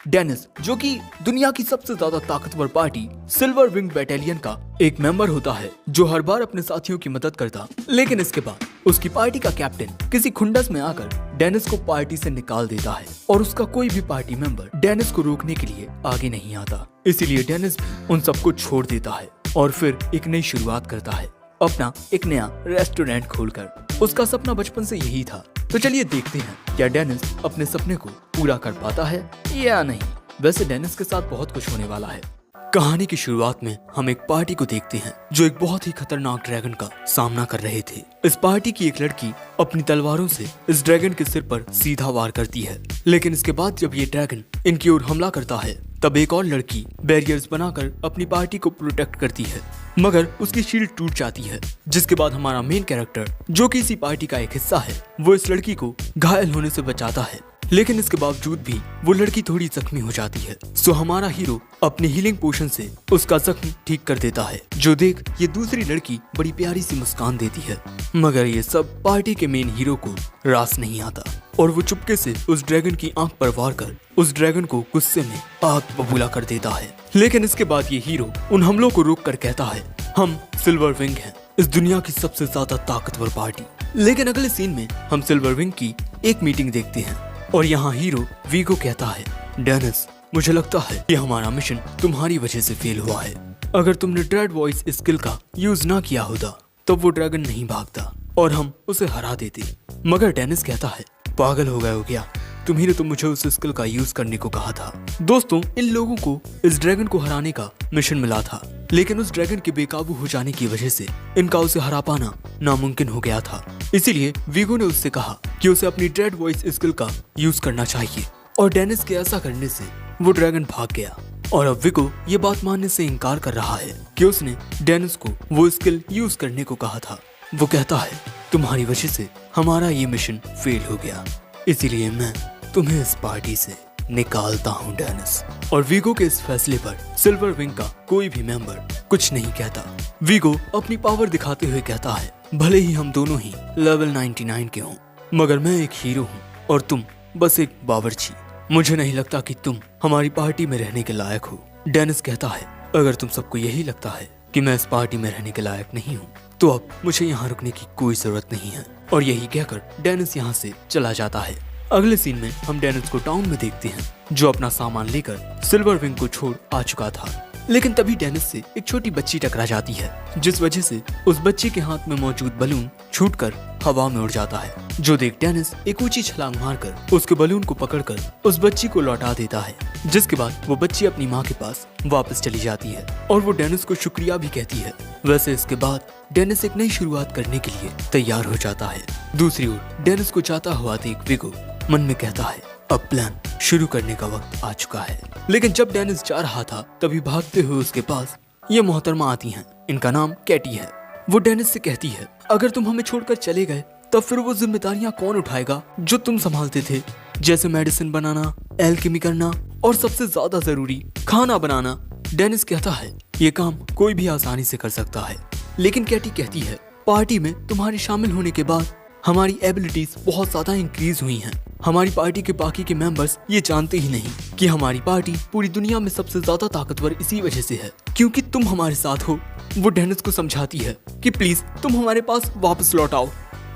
Dennis, जो कि दुनिया की सबसे ज्यादा ताकतवर पार्टी सिल्वर विंग बैटालियन का एक मेंबर होता है, जो हर बार अपने साथियों की मदद करता, लेकिन इसके बाद उसकी पार्टी का कैप्टन किसी खुंडस में आकर डेनिस को पार्टी से निकाल देता है और उसका कोई भी पार्टी मेंबर डेनिस को रोकने के लिए आगे नहीं आता। इसीलिए डेनिस भी उन सबको छोड़ देता है और फिर एक नई शुरुआत करता है, अपना एक नया रेस्टोरेंट खोलकर। उसका सपना बचपन से यही था। तो चलिए देखते हैं क्या डेनिस अपने सपने को पूरा कर पाता है या नहीं। वैसे डेनिस के साथ बहुत कुछ होने वाला है। कहानी की शुरुआत में हम एक पार्टी को देखते हैं जो एक बहुत ही खतरनाक ड्रैगन का सामना कर रहे थे। इस पार्टी की एक लड़की अपनी तलवारों से इस ड्रैगन के सिर पर सीधा वार करती है, लेकिन इसके बाद जब ये ड्रैगन इनकी ओर हमला करता है तब एक और लड़की बैरियर्स बनाकर अपनी पार्टी को प्रोटेक्ट करती है, मगर उसकी शील्ड टूट जाती है। जिसके बाद हमारा मेन कैरेक्टर, जो कि इसी पार्टी का एक हिस्सा है, वो इस लड़की को घायल होने से बचाता है, लेकिन इसके बावजूद भी वो लड़की थोड़ी जख्मी हो जाती है। सो हमारा हीरो अपनी हीलिंग पोशन से उसका जख्म ठीक कर देता है, जो देख ये दूसरी लड़की बड़ी प्यारी सी मुस्कान देती है। मगर ये सब पार्टी के मेन हीरो को रास नहीं आता और वो चुपके से उस ड्रैगन की आंख पर वार कर उस ड्रैगन को गुस्से में आग बबूला कर देता है। लेकिन इसके बाद ये हीरो उन हमलों को रोक कर कहता है, हम सिल्वर विंग हैं, इस दुनिया की सबसे ज्यादा ताकतवर पार्टी। लेकिन अगले सीन में हम सिल्वर विंग की एक मीटिंग देखते हैं और यहाँ हीरो वीगो कहता है, डेनिस, मुझे लगता है कि हमारा मिशन तुम्हारी वजह से फेल हुआ है। अगर तुमने ड्रेड वॉइस स्किल का यूज ना किया होता तो वो ड्रैगन नहीं भागता और हम उसे हरा देते। मगर डेनिस कहता है, पागल हो गए हो क्या? तुम्ही ने तो मुझे उस स्किल का यूज करने को कहा था। दोस्तों, इन लोगों को इस ड्रैगन को हराने का मिशन मिला था, लेकिन उस ड्रैगन के बेकाबू हो जाने की वजह से इनका उसे हरा पाना नामुमकिन हो गया था। इसीलिए वीगो ने उससे कहा कि उसे अपनी ड्रेड वॉइस स्किल का यूज करना चाहिए और डेनिस के ऐसा करने से वो ड्रैगन भाग गया। और अब वीगो ये बात मानने से इनकार कर रहा है कि उसने डेनिस को वो स्किल यूज करने को कहा था। वो कहता है, तुम्हारी वजह से हमारा ये मिशन फेल हो गया, इसीलिए मैं तुम्हें इस पार्टी से निकालता हूँ डेनिस। और वीगो के इस फैसले पर सिल्वर विंग का कोई भी मेंबर कुछ नहीं कहता। वीगो अपनी पावर दिखाते हुए कहता है, भले ही हम दोनों ही लेवल 99 के हों, मगर मैं एक हीरो हूँ और तुम बस एक बावर्ची। मुझे नहीं लगता कि तुम हमारी पार्टी में रहने के लायक हो। डेनिस कहता है, अगर तुम सबको यही लगता है कि मैं इस पार्टी में रहने के लायक नहीं हूँ तो अब मुझे यहाँ रुकने की कोई जरूरत नहीं है। और यही कहकर डेनिस यहाँ से चला जाता है। अगले सीन में हम डेनिस को टाउन में देखते हैं, जो अपना सामान लेकर सिल्वर विंग को छोड़ आ चुका था। लेकिन तभी डेनिस से एक छोटी बच्ची टकरा जाती है, जिस वजह से उस बच्ची के हाथ में मौजूद बलून छूटकर हवा में उड़ जाता है। जो देख डेनिस एक ऊंची छलांग मारकर उसके बलून को पकड़कर उस बच्ची को लौटा देता है, जिसके बाद वो बच्ची अपनी माँ के पास वापस चली जाती है और वो डेनिस को शुक्रिया भी कहती है। वैसे इसके बाद डेनिस एक नई शुरुआत करने के लिए तैयार हो जाता है। दूसरी ओर डेनिस को जाता हुआ देख वीगो मन में कहता है, अब प्लान शुरू करने का वक्त आ चुका है। लेकिन जब डेनिस जा रहा था तभी भागते हुए उसके पास ये मोहतरमा आती हैं। इनका नाम कैटी है। वो डेनिस से कहती है, अगर तुम हमें छोड़कर चले गए तब फिर वो जिम्मेदारियां कौन उठाएगा जो तुम संभालते थे, जैसे मेडिसिन बनाना, एल्केमी करना और सबसे ज्यादा जरूरी खाना बनाना। डेनिस कहता है, ये काम कोई भी आसानी से कर सकता है। लेकिन कैटी कहती है, पार्टी में तुम्हारे शामिल होने के बाद हमारी एबिलिटीज बहुत ज्यादा इंक्रीज हुई हैं। हमारी पार्टी के बाकी के मेंबर्स ये जानते ही नहीं कि हमारी पार्टी पूरी दुनिया में सबसे ज्यादा ताकतवर इसी वजह से है क्योंकि तुम हमारे साथ हो। वो डेनिस को समझाती है कि प्लीज तुम हमारे पास वापस लौट आओ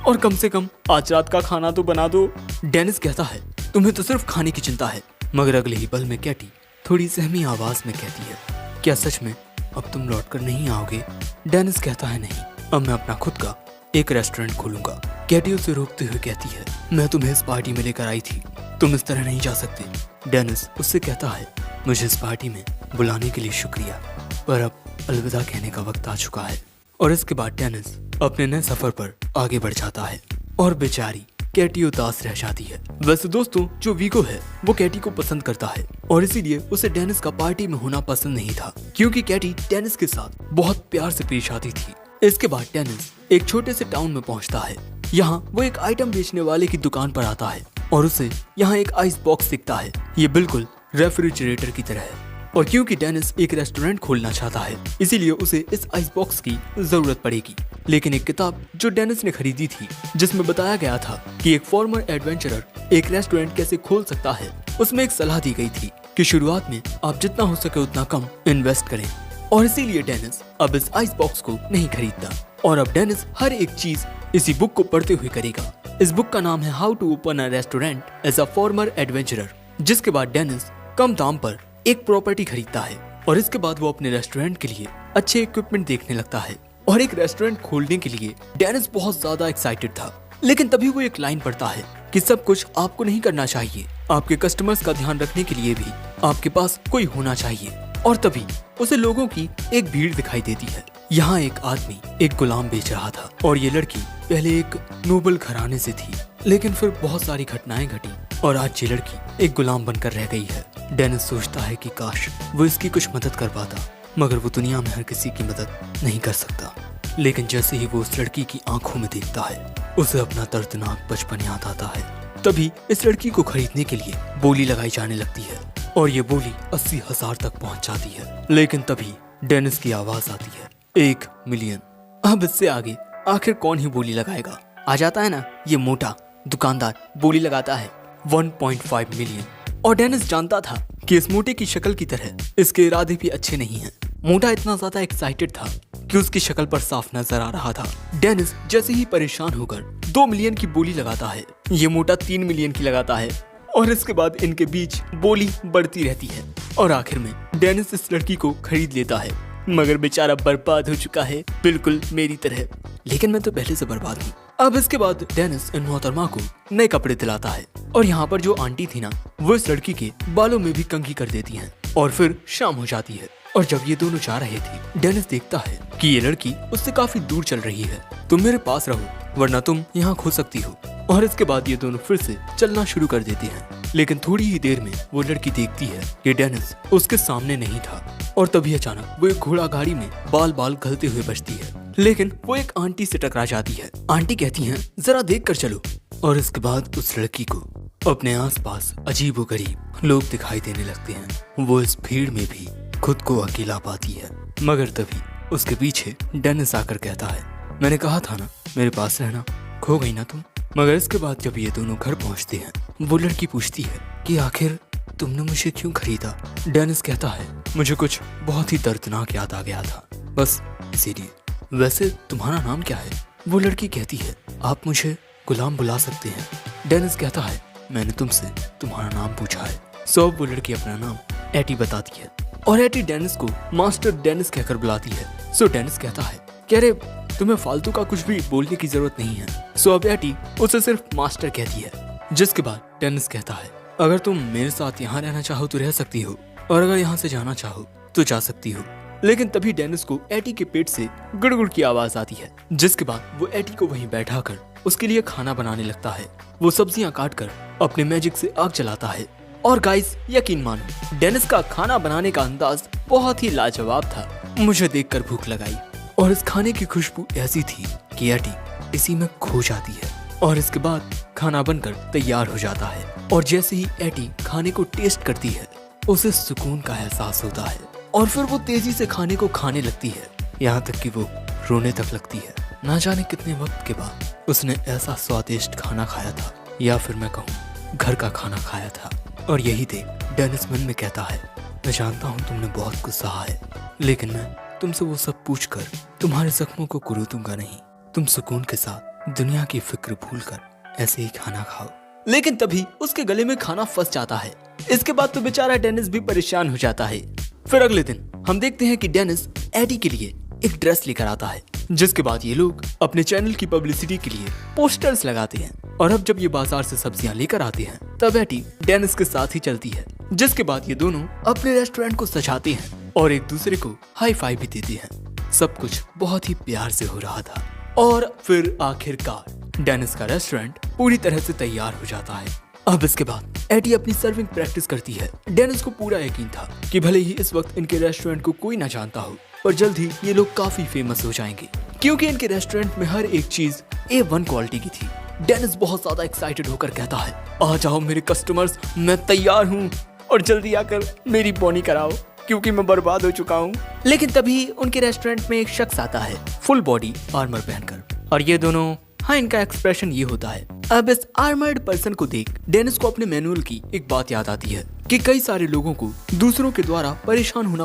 और कम से कम आज रात का खाना तो बना दो। डेनिस कहता है, तुम्हें तो सिर्फ खाने की चिंता है। मगर अगले ही पल में कैटी थोड़ी सहमी आवाज में कहती है, क्या सच में अब तुम लौट कर नहीं आओगे? डेनिस कहता है, नहीं, अब मैं अपना खुद का एक रेस्टोरेंट खोलूंगा। कैटी उसे रोकते हुए कहती है, मैं तुम्हें इस पार्टी में लेकर आई थी, तुम इस तरह नहीं जा सकते। डेनिस उससे कहता है, मुझे इस पार्टी में बुलाने के लिए शुक्रिया, पर अब अलविदा कहने का वक्त आ चुका है। और इसके बाद डेनिस अपने नए सफर पर आगे बढ़ जाता है और बेचारी कैटी उदास रह जाती है। वैसे दोस्तों, जो वीगो है वो कैटी को पसंद करता है और इसीलिए उसे डेनिस का पार्टी में होना पसंद नहीं था, क्योंकि कैटी डेनिस के साथ बहुत प्यार से पेश आती थी। इसके बाद डेनिस एक छोटे से टाउन में पहुंचता है। यहाँ वो एक आइटम बेचने वाले की दुकान पर आता है और उसे यहाँ एक आइस बॉक्स दिखता है। ये बिल्कुल रेफ्रिजरेटर की तरह है और क्योंकि डेनिस एक रेस्टोरेंट खोलना चाहता है इसीलिए उसे इस आइस बॉक्स की जरूरत पड़ेगी। लेकिन एक किताब जो डेनिस ने खरीदी थी, जिसमें बताया गया था कि एक फॉर्मर एडवेंचरर एक रेस्टोरेंट कैसे खोल सकता है, उसमें एक सलाह दी गई थी कि शुरुआत में आप जितना हो सके उतना कम इन्वेस्ट करें, और इसीलिए डेनिस अब इस आइस बॉक्स को नहीं खरीदता और अब डेनिस हर एक चीज इसी बुक को पढ़ते हुए करेगा। इस बुक का नाम है how to open a restaurant as a former adventurer. जिसके बाद डेनिस कम दाम पर एक प्रॉपर्टी खरीदता है और इसके बाद वो अपने रेस्टोरेंट के लिए अच्छे इक्विपमेंट देखने लगता है। और एक रेस्टोरेंट खोलने के लिए डेनिस बहुत ज्यादा एक्साइटेड था, लेकिन तभी वो एक लाइन पढ़ता है कि सब कुछ आपको नहीं करना चाहिए, आपके कस्टमर्स का ध्यान रखने के लिए भी आपके पास कोई होना चाहिए। और तभी उसे लोगों की एक भीड़ दिखाई देती है। यहाँ एक आदमी एक गुलाम बेच रहा था और ये लड़की पहले एक नोबल घराने से थी, लेकिन फिर बहुत सारी घटनाएं घटी और आज ये लड़की एक गुलाम बनकर रह गई है। डेनिस सोचता है कि काश वो इसकी कुछ मदद कर पाता, मगर वो दुनिया में हर किसी की मदद नहीं कर सकता। लेकिन जैसे ही वो उस लड़की की आंखों में देखता है, उसे अपना दर्दनाक बचपन याद आता है। तभी इस लड़की को खरीदने के लिए बोली लगाई जाने लगती है और ये बोली 80,000 तक पहुंच जाती है। लेकिन तभी डेनिस की आवाज आती है 1 मिलियन। अब इससे आगे आखिर कौन ही बोली लगाएगा। आ जाता है ना ये मोटा दुकानदार, बोली लगाता है 1.5 मिलियन। और डेनिस जानता था कि इस मोटे की शक्ल की तरह इसके इरादे भी अच्छे नहीं हैं। मोटा इतना ज्यादा एक्साइटेड था कि उसकी शक्ल पर साफ नजर आ रहा था। डेनिस जैसे ही परेशान होकर 2 मिलियन की बोली लगाता है, ये मोटा 3 मिलियन की लगाता है और इसके बाद इनके बीच बोली बढ़ती रहती है और आखिर में डेनिस इस लड़की को खरीद लेता है। मगर बेचारा बर्बाद हो चुका है, बिल्कुल मेरी तरह। लेकिन मैं तो पहले से बर्बाद हूँ। अब इसके बाद डेनिस इन मोहतरमा को नए कपड़े दिलाता है और यहाँ पर जो आंटी थी ना, वो इस लड़की के बालों में भी कंघी कर देती हैं। और फिर शाम हो जाती है और जब ये दोनों जा रहे थे, डेनिस देखता है कि ये लड़की उससे काफी दूर चल रही है। तुम मेरे पास रहो वरना तुम यहाँ खो सकती हो। और इसके बाद ये दोनों फिर से चलना शुरू कर देते हैं। लेकिन थोड़ी ही देर में वो लड़की देखती है कि डेनिस उसके सामने नहीं था और तभी अचानक वो एक घोड़ा गाड़ी में बाल बाल घलते हुए बचती है। लेकिन वो एक आंटी से टकरा जाती है। आंटी कहती हैं जरा देख कर चलो। और इसके बाद उस लड़की को अपने आसपास अजीबोगरीब लोग दिखाई देने लगते हैं। वो इस भीड़ में भी खुद को अकेला पाती है। मगर तभी उसके पीछे डेनिस आकर कहता है, मैंने कहा था ना मेरे पास रहना, खो गई ना तुम। मगर इसके बाद जब ये दोनों घर पहुंचते हैं, वो लड़की पूछती है कि आखिर तुमने मुझे क्यों खरीदा। डेनिस कहता है मुझे कुछ बहुत ही दर्दनाक याद आ गया था, बस इसीलिए। वैसे तुम्हारा नाम क्या है। वो लड़की कहती है आप मुझे गुलाम बुला सकते हैं। डेनिस कहता है मैंने तुमसे तुम्हारा नाम पूछा है। सो वो लड़की अपना नाम एटी बताती है और एटी डेनिस को मास्टर डेनिस कहकर बुलाती है। सो डेनिस कहता है कह रहे तुम्हें फालतू का कुछ भी बोलने की जरूरत नहीं है। सो अब एटी उसे सिर्फ मास्टर कहती है। जिसके बाद डेनिस कहता है अगर तुम मेरे साथ यहाँ रहना चाहो तो रह सकती हो और अगर यहाँ से जाना चाहो तो जा सकती हो। लेकिन तभी डेनिस को एटी के पेट से गुड़गुड़ की आवाज आती है। जिसके बाद वो एटी को वहीं बैठाकर उसके लिए खाना बनाने लगता है। वो सब्जियां काट कर अपने मैजिक से आग जलाता है। और गाइस यकीन मानो डेनिस का खाना बनाने का अंदाज बहुत ही लाजवाब था। मुझे देखकर भूख लगाई और इस खाने की खुशबू ऐसी थी कि एटी इसी में खो जाती है। और इसके बाद खाना बनकर तैयार हो जाता है और जैसे ही एटी खाने को टेस्ट करती है, उसे सुकून का एहसास होता है और फिर वो तेजी से खाने को खाने लगती है, यहाँ तक कि वो रोने तक लगती है। ना जाने कितने वक्त के बाद उसने ऐसा स्वादिष्ट खाना खाया था, या फिर मैं कहूँ घर का खाना खाया था। और यही देख डेनिस मन में कहता है मैं जानता हूँ तुमने बहुत कुछ सहा है, लेकिन मैं तुमसे वो सब पूछकर तुम्हारे जख्मों को कुरूदूंगा नहीं। तुम सुकून के साथ दुनिया की फिक्र भूलकर ऐसे ही खाना खाओ। लेकिन तभी उसके गले में खाना फंस जाता है। इसके बाद तो बेचारा डेनिस भी परेशान हो जाता है। फिर अगले दिन हम देखते हैं कि डेनिस एडी के लिए एक ड्रेस लेकर आता है। जिसके बाद ये लोग अपने चैनल की पब्लिसिटी के लिए पोस्टर्स लगाते हैं। और अब जब ये बाजार से सब्जियां लेकर आते हैं, तब एडी डेनिस के साथ ही चलती है। जिसके बाद ये दोनों अपने रेस्टोरेंट को सजाते हैं और एक दूसरे को हाई फाई भी देते हैं। सब कुछ बहुत ही प्यार से हो रहा था। और फिर आखिरकार डेनिस का रेस्टोरेंट पूरी तरह से तैयार हो जाता है। अब इसके बाद एडी अपनी सर्विंग प्रैक्टिस करती है। डेनिस को पूरा यकीन था कि भले ही इस वक्त इनके रेस्टोरेंट को कोई ना जानता हो, पर जल्द ही ये लोग काफी फेमस हो जाएंगे, क्योंकि इनके रेस्टोरेंट में हर एक चीज A1 क्वालिटी की थी। डेनिस बहुत ज्यादा एक्साइटेड होकर कहता है आ जाओ मेरे कस्टमर्स, मैं तैयार हूँ और जल्दी आकर मेरी बोनी कराओ क्योंकि मैं बर्बाद हो चुका हूँ। लेकिन तभी उनके रेस्टोरेंट में एक शख्स आता है फुल बॉडी आर्मर पहनकर, और ये दोनों, हाँ, इनका एक्सप्रेशन ये होता है। अब इस आर्मर्ड पर्सन को देख डेनिस को अपने मैनुअल की एक बात याद आती है कि कई सारे लोगों को दूसरों के द्वारा परेशान होना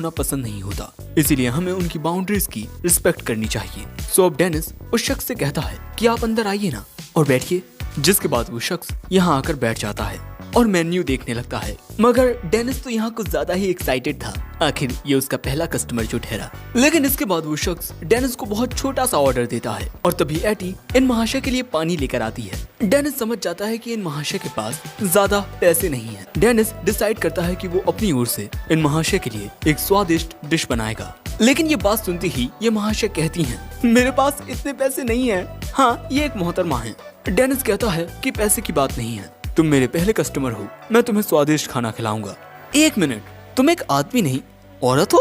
पसंद नहीं होता, इसीलिए हमें उनकी बाउंड्रीज की रिस्पेक्ट करनी चाहिए। सो अब डेनिस उस शख्स से कहता है कि आप अंदर आइए ना और बैठिए, जिसके बाद वो शख्स यहाँ आकर बैठ जाता है और मेन्यू देखने लगता है। मगर डेनिस तो यहाँ कुछ ज्यादा ही एक्साइटेड था, आखिर ये उसका पहला कस्टमर जो ठहरा। लेकिन इसके बाद वो शख्स डेनिस को बहुत छोटा सा ऑर्डर देता है और तभी एटी इन महाशय के लिए पानी लेकर आती है। डेनिस समझ जाता है कि इन महाशय के पास ज्यादा पैसे नहीं है। डेनिस डिसाइड करता है कि वो अपनी ओर से इन महाशय के लिए एक स्वादिष्ट डिश बनाएगा। लेकिन ये बात सुनते ही ये महाशय कहती हैं, मेरे पास इतने पैसे नहीं है। हाँ, ये एक मोहतरमा है। डेनिस कहता है कि पैसे की बात नहीं है, तुम मेरे पहले कस्टमर हो, मैं तुम्हें स्वादिष्ट खाना खिलाऊंगा। एक मिनट, तुम एक आदमी नहीं औरत हो?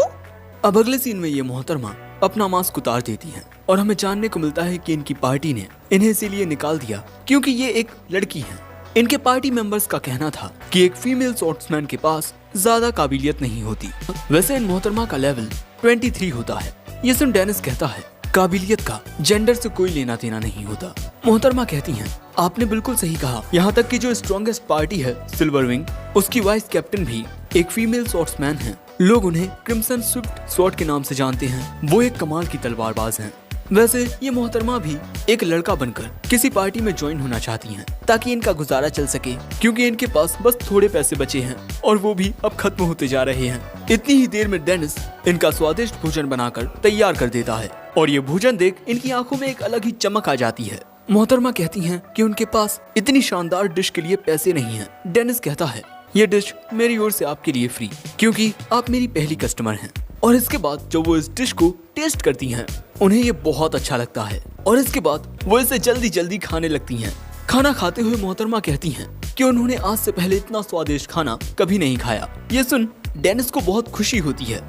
अब अगले सीन में ये मोहतरमा अपना मास्क उतार देती हैं और हमें जानने को मिलता है कि इनकी पार्टी ने इन्हें इसीलिए निकाल दिया क्योंकि ये एक लड़की है। इनके पार्टी मेंबर्स का कहना था कि एक फीमेल स्पोर्ट्समैन के पास ज्यादा काबिलियत नहीं होती। वैसे इन मोहतरमा का लेवल 23 होता है। ये सुन डेनिस कहता है, काबिलियत का जेंडर से कोई लेना देना नहीं होता। मोहतरमा कहती हैं, आपने बिल्कुल सही कहा, यहाँ तक कि जो स्ट्रॉन्गेस्ट पार्टी है सिल्वर विंग, उसकी वाइस कैप्टन भी एक फीमेल स्वॉर्ड्समैन है। लोग उन्हें क्रिम्सन स्विफ्ट स्वॉर्ड के नाम से जानते हैं। वो एक कमाल की तलवारबाज हैं। वैसे ये मोहतरमा भी एक लड़का बनकर किसी पार्टी में ज्वाइन होना चाहती हैं ताकि इनका गुजारा चल सके, क्योंकि इनके पास बस थोड़े पैसे बचे हैं और वो भी अब खत्म होते जा रहे हैं। इतनी ही देर में डेनिस इनका स्वादिष्ट भोजन बनाकर तैयार कर देता है और ये भोजन देख इनकी आंखों में एक अलग ही चमक आ जाती है। मोहतरमा कहती हैं कि उनके पास इतनी शानदार डिश के लिए पैसे नहीं हैं। डेनिस कहता है, ये डिश मेरी ओर से आपके लिए फ्री, क्योंकि आप मेरी पहली कस्टमर हैं। और इसके बाद जब वो इस डिश को टेस्ट करती हैं, उन्हें ये बहुत अच्छा लगता है और इसके बाद वो इसे जल्दी जल्दी खाने लगती हैं। खाना खाते हुए मोहतरमा कहती हैं कि उन्होंने आज से पहले इतना स्वादिष्ट खाना कभी नहीं खाया। ये सुन डेनिस को बहुत खुशी होती है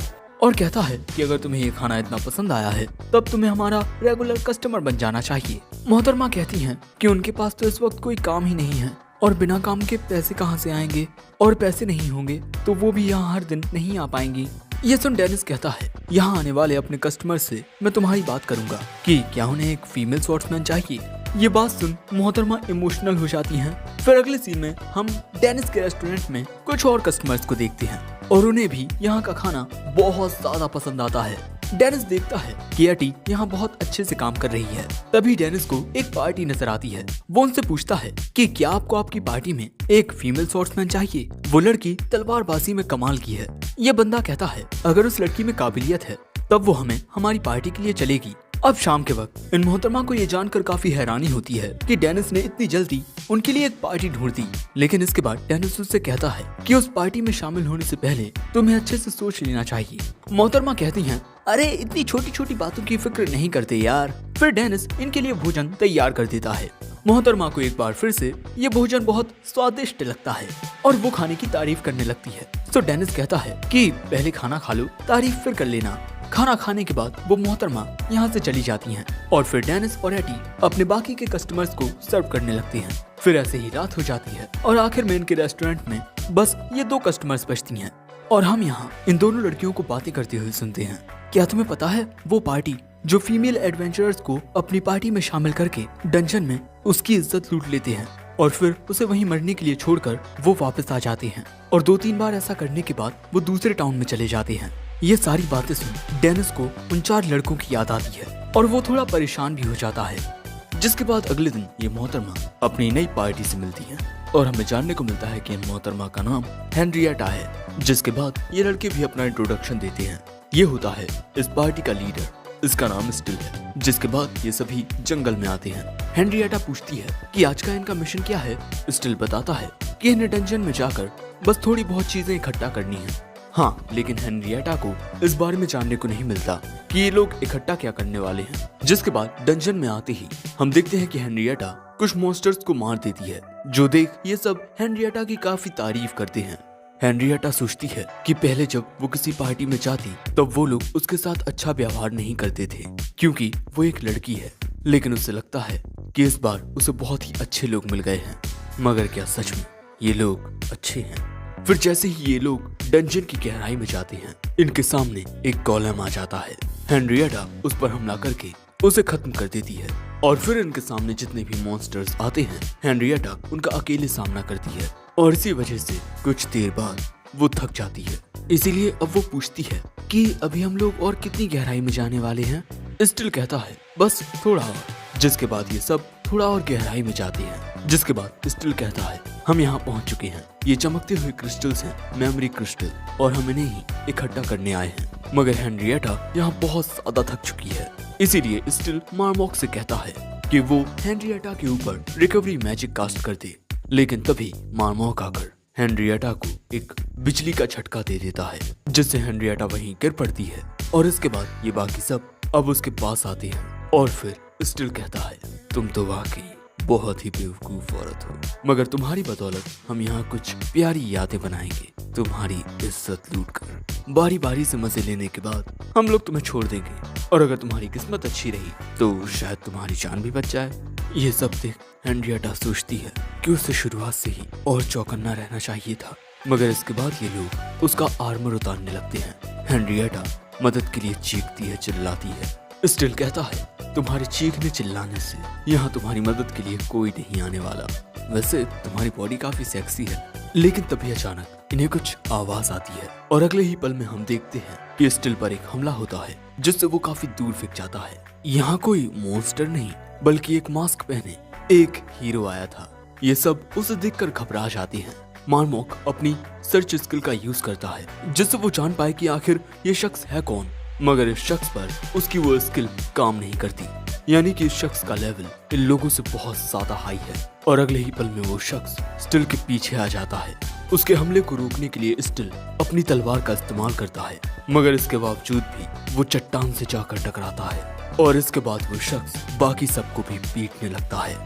और कहता है कि अगर तुम्हें ये खाना इतना पसंद आया है तब तुम्हें हमारा रेगुलर कस्टमर बन जाना चाहिए। मोहतरमा कहती हैं कि उनके पास तो इस वक्त कोई काम ही नहीं है और बिना काम के पैसे कहाँ से आएंगे, और पैसे नहीं होंगे तो वो भी यहाँ हर दिन नहीं आ पाएंगी। ये सुन डेनिस कहता है, यहाँ आने वाले अपने कस्टमर से मैं तुम्हारी बात करूंगा कि क्या उन्हें एक फीमेल स्वॉर्ड्समैन चाहिए। ये बात सुन मोहतरमा इमोशनल हो जाती हैं। फिर अगले सीन में हम डेनिस के रेस्टोरेंट में कुछ और कस्टमर्स को देखते हैं और उन्हें भी यहाँ का खाना बहुत ज्यादा पसंद आता है। डेनिस देखता है कि एटी यहाँ बहुत अच्छे से काम कर रही है। तभी डेनिस को एक पार्टी नजर आती है। वो उनसे पूछता है कि क्या आपको आपकी पार्टी में एक फीमेल स्वॉर्ड्समैन चाहिए। वो लड़की तलवारबाजी में कमाल की है। ये बंदा कहता है, अगर उस लड़की में काबिलियत है तब वो हमें हमारी पार्टी के लिए चलेगी। अब शाम के वक्त इन मोहतरमा को ये जानकर काफी हैरानी होती है कि डेनिस ने इतनी जल्दी उनके लिए एक पार्टी ढूंढ दी। लेकिन इसके बाद डेनिस उससे कहता है कि उस पार्टी में शामिल होने से पहले तुम्हें अच्छे से सोच लेना चाहिए। मोहतरमा कहती हैं, अरे इतनी छोटी छोटी बातों की फिक्र नहीं करते यार। फिर डेनिस इनके लिए भोजन तैयार कर देता है। मोहतरमा को एक बार फिर से ये भोजन बहुत स्वादिष्ट लगता है और वो खाने की तारीफ करने लगती है। तो डेनिस कहता है कि पहले खाना खा लो, तारीफ फिर कर लेना। खाना खाने के बाद वो मोहतरमा यहाँ से चली जाती हैं और फिर डेनिस और एटी अपने बाकी के कस्टमर्स को सर्व करने लगते हैं। फिर ऐसे ही रात हो जाती है और आखिर में इनके रेस्टोरेंट में बस ये 2 कस्टमर्स बचती हैं और हम यहाँ इन दोनों लड़कियों को बातें करते हुए सुनते हैं। क्या तुम्हें पता है वो पार्टी जो फीमेल एडवेंचरर्स को अपनी पार्टी में शामिल करके डंजन में उसकी इज्जत लूट लेते हैं और फिर उसे वहीं मरने के लिए छोड़कर वो वापस आ जाते हैं और 2-3 बार ऐसा करने के बाद वो दूसरे टाउन में चले जाते हैं। ये सारी बातें सुन डेनिस को उन 4 लड़कों की याद आती है और वो थोड़ा परेशान भी हो जाता है। जिसके बाद अगले दिन ये मोहतरमा अपनी नई पार्टी से मिलती है और हमें जानने को मिलता है कि इन मोहतरमा का नाम हेनरिएटा है। जिसके बाद ये लड़के भी अपना इंट्रोडक्शन देते हैं। ये होता है इस पार्टी का लीडर, इसका नाम स्टिल है। जिसके बाद ये सभी जंगल में आते हैं। हेनरिएटा पूछती है कि आज का इनका मिशन क्या है। स्टिल बताता है कि इन्हें डंजन में जाकर बस थोड़ी बहुत चीजें इकट्ठा करनी है। हाँ, लेकिन हेनरिएटा को इस बारे में जानने को नहीं मिलता कि ये लोग इकट्ठा क्या करने वाले हैं। जिसके बाद डंजन में आते ही हम देखते हैं कि हेनरिएटा कुछ मॉन्स्टर्स को मार देती है, जो देख ये सब हेनरिएटा की काफी तारीफ करते हैं। हेनरिएटा सोचती है कि पहले जब वो किसी पार्टी में जाती तब वो लोग उसके साथ अच्छा व्यवहार नहीं करते थे क्योंकि वो एक लड़की है। लेकिन उसे लगता है कि इस बार उसे बहुत ही अच्छे लोग मिल गए हैं। मगर क्या सच में ये लोग अच्छे हैं? फिर जैसे ही ये लोग डंजन की गहराई में जाते हैं, इनके सामने एक गोलेम आ जाता है। हेनरिएटा उस पर हमला करके उसे खत्म कर देती है। और फिर इनके सामने जितने भी मॉन्स्टर्स आते हैं हेनरिएटा उनका अकेले सामना करती है और इसी वजह से कुछ देर बाद वो थक जाती है। इसीलिए अब वो पूछती है कि अभी हम लोग और कितनी गहराई में जाने वाले हैं। स्टिल कहता है बस थोड़ा और, जिसके बाद ये सब थोड़ा और गहराई में जाते हैं। जिसके बाद स्टिल कहता है हम यहाँ पहुँच चुके हैं, ये चमकते हुए क्रिस्टल्स हैं मेमोरी क्रिस्टल और हम इन्हें ही इकट्ठा करने आए हैं। मगर हेनरिएटा यहाँ बहुत ज्यादा थक चुकी है, इसीलिए स्टिल मार्मॉक से कहता है कि वो हेनरिएटा के ऊपर रिकवरी मैजिक कास्ट कर दे। लेकिन तभी मार्मॉक आकर हेनरिएटा को एक बिजली का झटका दे देता है, जिससे हेनरिएटा वहीं गिर पड़ती है। और इसके बाद ये बाकी सब अब उसके पास आते हैं और फिर स्टिल कहता है तुम तो वाकई बहुत ही बेवकूफ औरत हो, मगर तुम्हारी बदौलत हम यहाँ कुछ प्यारी यादें बनाएंगे, तुम्हारी इज्जत लूटकर। बारी बारी से मजे लेने के बाद हम लोग तुम्हें छोड़ देंगे और अगर तुम्हारी किस्मत अच्छी रही तो शायद तुम्हारी जान भी बच जाए। ये सब देख हेनरिएटा सोचती है कि उसे शुरुआत से ही और चौकन्ना रहना चाहिए था, मगर इसके बाद ये लोग उसका आर्मर उतारने लगते हैं। हेनरिएटा मदद के लिए चीखती है, चिल्लाती है। स्टिल कहता है तुम्हारे चीखने चिल्लाने से यहाँ तुम्हारी मदद के लिए कोई नहीं आने वाला। वैसे तुम्हारी बॉडी काफी सेक्सी है। लेकिन तभी अचानक इन्हें कुछ आवाज आती है और अगले ही पल में हम देखते हैं कि स्टिल पर एक हमला होता है, जिससे वो काफी दूर फेंक जाता है। यहाँ कोई मॉन्स्टर नहीं बल्कि एक मास्क पहने एक हीरो आया था। ये सब उसे देखकर घबरा जाते हैं। मार्मॉक अपनी सर्च स्किल का यूज करता है, जिससे वो जान पाए कि आखिर ये शख्स है कौन। मगर इस शख्स पर उसकी वो स्किल काम नहीं करती, यानी कि इस शख्स का लेवल इन लोगों से बहुत ज्यादा हाई है। और अगले ही पल में वो शख्स स्टिल के पीछे आ जाता है। उसके हमले को रोकने के लिए स्टिल अपनी तलवार का इस्तेमाल करता है, मगर इसके बावजूद भी वो चट्टान से जाकर टकराता है और इसके बाद वो शख्स बाकी सबको भी पीटने लगता है।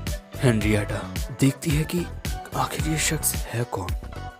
हेनरिएटा देखती है कि आखिर ये शख्स है कौन,